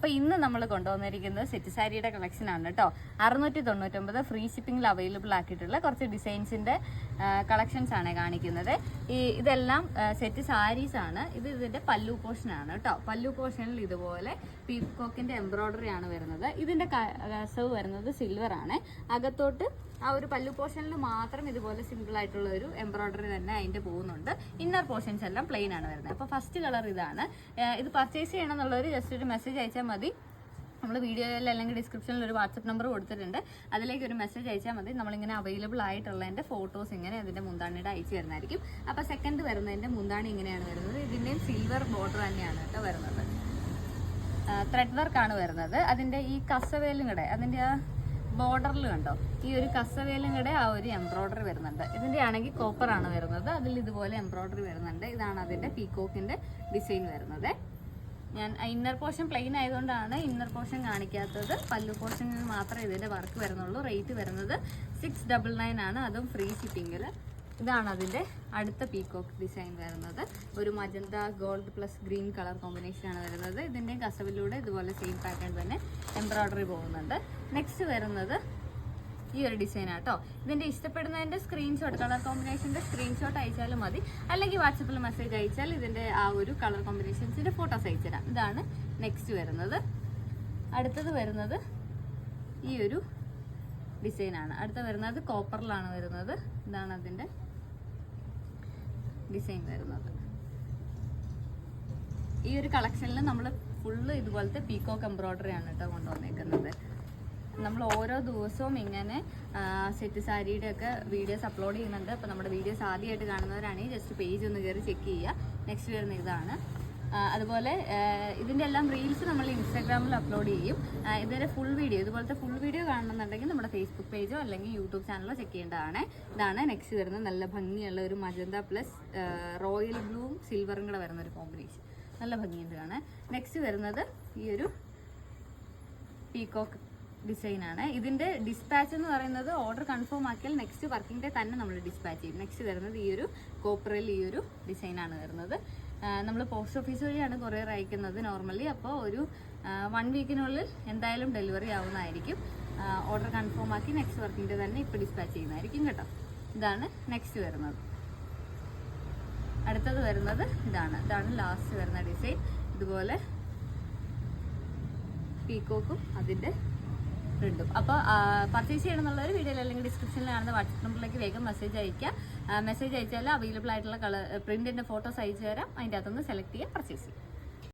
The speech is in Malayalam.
അപ്പോൾ ഇന്ന് നമ്മൾ കൊണ്ടുവന്നിരിക്കുന്നത് സെറ്റ് സാരിയുടെ കളക്ഷനാണ് കേട്ടോ. 699 ഫ്രീ ഷിപ്പിംഗിൽ അവൈലബിൾ ആക്കിയിട്ടുള്ള കുറച്ച് ഡിസൈൻസിൻ്റെ കളക്ഷൻസ് ആണ് കാണിക്കുന്നത്. ഇതെല്ലാം സെറ്റ് സാരീസ് ആണ്. ഇതിൻ്റെ പല്ലു പോർഷനാണ് കേട്ടോ. പല്ലു പോർഷനിൽ ഇതുപോലെ പീക്കോക്കിൻ്റെ എംബ്രോയ്ഡറി ആണ് വരുന്നത്. ഇതിൻ്റെ കസവ് വരുന്നത് സിൽവർ ആണ്. അകത്തോട്ട് ആ ഒരു പല്ലു പോർഷനിൽ മാത്രം ഇതുപോലെ സിമ്പിൾ ആയിട്ടുള്ള ഒരു എംബ്രോയ്ഡറി തന്നെ അതിൻ്റെ പോകുന്നുണ്ട്. ഇന്നർ പോർഷൻസ് എല്ലാം പ്ലെയിൻ ആണ് വരുന്നത്. അപ്പോൾ ഫസ്റ്റ് കളർ ഇതാണ്. ഇത് പർച്ചേസ് ചെയ്യണം എന്നുള്ളവർ ജസ്റ്റ് ഒരു മെസ്സേജ് അയച്ചാൽ മതി. നമ്മൾ വീഡിയോയിൽ അല്ലെങ്കിൽ ഡിസ്ക്രിപ്ഷനിൽ ഒരു വാട്സപ്പ് നമ്പർ കൊടുത്തിട്ടുണ്ട്. അതിലേക്ക് ഒരു മെസ്സേജ് അയച്ചാൽ മതി. നമ്മളിങ്ങനെ അവൈലബിൾ ആയിട്ടുള്ളതിൻ്റെ ഫോട്ടോസ് ഇങ്ങനെ അതിൻ്റെ മുന്താണിയുടെ അയച്ചു തരുന്നതായിരിക്കും. അപ്പോൾ സെക്കൻഡ് വരുന്നതിൻ്റെ മുന്താണി ഇങ്ങനെയാണ് വരുന്നത്. ഇതിൻ്റെയും സിൽവർ ബോർഡർ തന്നെയാണ് കേട്ടോ വരുന്നത്. ത്രെഡ് വർക്കാണ് വരുന്നത്. അതിൻ്റെ ഈ കസവേലും കൂടെ അതിൻ്റെ ആ ബോർഡറിൽ കണ്ടോ, ഈ ഒരു കസവേലും കൂടെ ആ ഒരു എംബ്രോയ്ഡറി വരുന്നുണ്ട്. ഇതിൻ്റെ ആണെങ്കിൽ കോപ്പറാണ് വരുന്നത്. അതിൽ ഇതുപോലെ എംബ്രോയ്ഡറി വരുന്നുണ്ട്. ഇതാണ് അതിൻ്റെ പീക്കോക്കിൻ്റെ ഡിസൈൻ വരുന്നത്. ഞാൻ ഇന്നർ പോർഷൻ പ്ലെയിൻ ആയതുകൊണ്ടാണ് ഇന്നർ പോർഷൻ കാണിക്കാത്തത്. പല്ലു പോർഷനിൽ മാത്രമേ ഇതിൻ്റെ വർക്ക് വരുന്നുള്ളൂ. റേറ്റ് വരുന്നത് 699 ആണ്, അതും ഫ്രീ ഷിപ്പിങ്ങിൽ. ഇതാണ് അതിൻ്റെ അടുത്ത പീക്കോക്ക് ഡിസൈൻ വരുന്നത്. ഒരു magenta gold plus green colour കോമ്പിനേഷനാണ് വരുന്നത്. ഇതിൻ്റെ കസവിലൂടെ ഇതുപോലെ സെയിം പാറ്റേൺ തന്നെ എംബ്രോയ്ഡറി പോകുന്നുണ്ട്. നെക്സ്റ്റ് വരുന്നത് ഈ ഒരു ഡിസൈനാണ് കേട്ടോ. ഇതിൻ്റെ ഇഷ്ടപ്പെടുന്നതിൻ്റെ സ്ക്രീൻഷോട്ട്, കളർ കോമ്പിനേഷൻ്റെ സ്ക്രീൻഷോട്ട് അയച്ചാലും മതി. അല്ലെങ്കിൽ വാട്സപ്പിൽ മെസ്സേജ് അയച്ചാൽ ഇതിൻ്റെ ആ ഒരു കളർ കോമ്പിനേഷൻസിൻ്റെ ഫോട്ടോസ് അയച്ചുതരാം. ഇതാണ് നെക്സ്റ്റ് വരുന്നത്. അടുത്തത് വരുന്നത് ഈ ഒരു ഡിസൈനാണ്. അടുത്ത വരുന്നത് കോപ്പറിലാണ് വരുന്നത്. ഇതാണ് അതിൻ്റെ ഡിസൈൻ വരുന്നത്. ഈ ഒരു കളക്ഷനിൽ നമ്മൾ ഫുള്ള് ഇതുപോലത്തെ പീക്കോക്ക് എംബ്രോയ്ഡറി ആണ് കേട്ടോ കൊണ്ടുവന്നേക്കുന്നത്. നമ്മൾ ഓരോ ദിവസവും ഇങ്ങനെ സെറ്റ് സാരിയുടെ ഒക്കെ വീഡിയോസ് അപ്ലോഡ് ചെയ്യുന്നുണ്ട്. അപ്പോൾ നമ്മുടെ വീഡിയോസ് ആദ്യമായിട്ട് കാണുന്നവരാണെങ്കിൽ ജസ്റ്റ് പേജ് ഒന്ന് കയറി ചെക്ക് ചെയ്യുക. നെക്സ്റ്റ് വരുന്ന ഇതാണ്. അതുപോലെ ഇതിൻ്റെ എല്ലാം റീൽസ് നമ്മൾ ഇൻസ്റ്റാഗ്രാമിൽ അപ്ലോഡ് ചെയ്യും. ഇതിൻ്റെ ഫുൾ വീഡിയോ, ഇതുപോലത്തെ ഫുൾ വീഡിയോ കാണണമെന്നുണ്ടെങ്കിൽ നമ്മുടെ ഫേസ്ബുക്ക് പേജോ അല്ലെങ്കിൽ യൂട്യൂബ് ചാനലോ ചെക്ക് ചെയ്യേണ്ടതാണ്. ഇതാണ് നെക്സ്റ്റ് വരുന്നത്. നല്ല ഭംഗിയുള്ള ഒരു മജന്ത പ്ലസ് റോയൽ ബ്ലൂവും സിൽവറും കൂടെ വരുന്ന ഒരു കോമ്പിനേഷൻ. നല്ല ഭംഗിയുണ്ട് കാണാൻ. നെക്സ്റ്റ് വരുന്നത് ഈ ഒരു പീക്കോക്ക് ഡിസൈനാണ്. ഇതിൻ്റെ ഡിസ്പാച്ച് എന്ന് പറയുന്നത് ഓർഡർ കൺഫേം ആക്കിയാൽ നെക്സ്റ്റ് വർക്കിംഗ് ഡേ തന്നെ നമ്മൾ ഡിസ്പാച്ച് ചെയ്യും. നെക്സ്റ്റ് വരുന്നത് ഈ ഒരു കോപ്പറിൽ ഈ ഒരു ഡിസൈനാണ് വരുന്നത്. നമ്മൾ പോസ്റ്റ് ഓഫീസ് വഴിയാണ് കൊറിയർ അയക്കുന്നത് നോർമലി. അപ്പോൾ ഒരു 1 വീക്കിനുള്ളിൽ എന്തായാലും ഡെലിവറി ആവുന്നതായിരിക്കും. ഓർഡർ കൺഫേം ആക്കി നെക്സ്റ്റ് വർക്കിംഗ് ഡേ തന്നെ ഇപ്പോൾ ഡിസ്പാച്ച് ചെയ്യുന്നതായിരിക്കും കേട്ടോ. ഇതാണ് നെക്സ്റ്റ് വരുന്നത്. അടുത്തത് വരുന്നത് ഇതാണ് ലാസ്റ്റ് വരുന്ന ഡിസൈൻ. ഇതുപോലെ പീക്കോക്കും അതിൻ്റെ പ്രിന്റും. അപ്പോൾ പർച്ചേസ് ചെയ്യണമെന്നുള്ളൊരു വീഡിയോയിൽ അല്ലെങ്കിൽ ഡിസ്ക്രിപ്ഷനിൽ കാണുന്ന വാട്സപ്പ് നമ്പറിലേക്ക് വേഗം മെസ്സേജ് അയക്കുക. മെസ്സേജ് അയച്ചാൽ അവൈലബിൾ ആയിട്ടുള്ള പ്രിന്റിൻ്റെ ഫോട്ടോസ് അയച്ചു തരാം. അതിൻ്റെ അകത്തുനിന്ന് സെലക്ട് ചെയ്യുക, പർച്ചേസ് ചെയ്യുക.